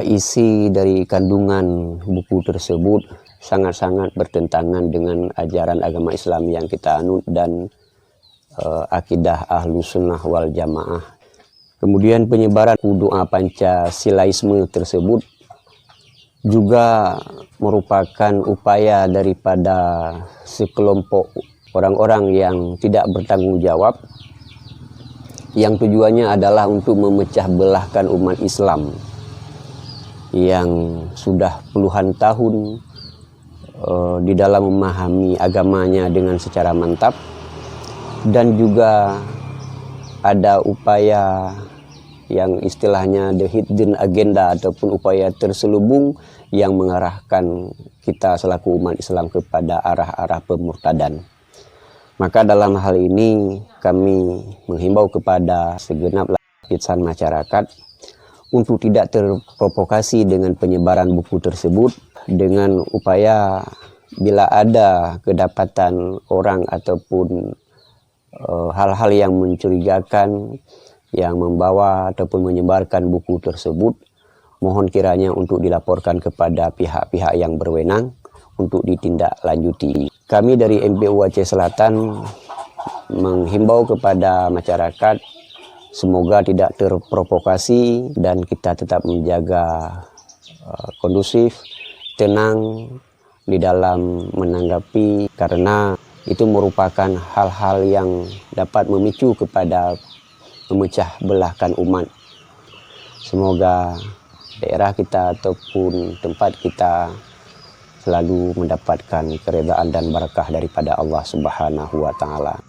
Isi dari kandungan buku tersebut sangat-sangat bertentangan dengan ajaran agama Islam yang kita anut dan akidah Ahlus Sunnah wal Jamaah. Kemudian penyebaran doa Pancasilaisme tersebut juga merupakan upaya daripada sekelompok orang-orang yang tidak bertanggung jawab, yang tujuannya adalah untuk memecah belahkan umat Islam yang sudah puluhan tahun di dalam memahami agamanya dengan secara mantap, dan juga ada upaya yang istilahnya the hidden agenda ataupun upaya terselubung yang mengarahkan kita selaku umat Islam kepada arah-arah pemurtadan. Maka dalam hal ini kami menghimbau kepada segenap lapisan masyarakat untuk tidak terprovokasi dengan penyebaran buku tersebut, dengan upaya bila ada kedapatan orang ataupun hal-hal yang mencurigakan yang membawa ataupun menyebarkan buku tersebut, mohon kiranya untuk dilaporkan kepada pihak-pihak yang berwenang untuk ditindaklanjuti. Kami dari MPU Aceh Selatan menghimbau kepada masyarakat semoga tidak terprovokasi dan kita tetap menjaga kondusif, tenang di dalam menanggapi, karena itu merupakan hal-hal yang dapat memicu kepada memecah belahkan umat. Semoga daerah kita ataupun tempat kita selalu mendapatkan keredaan dan barakah daripada Allah Subhanahu wa Ta'ala.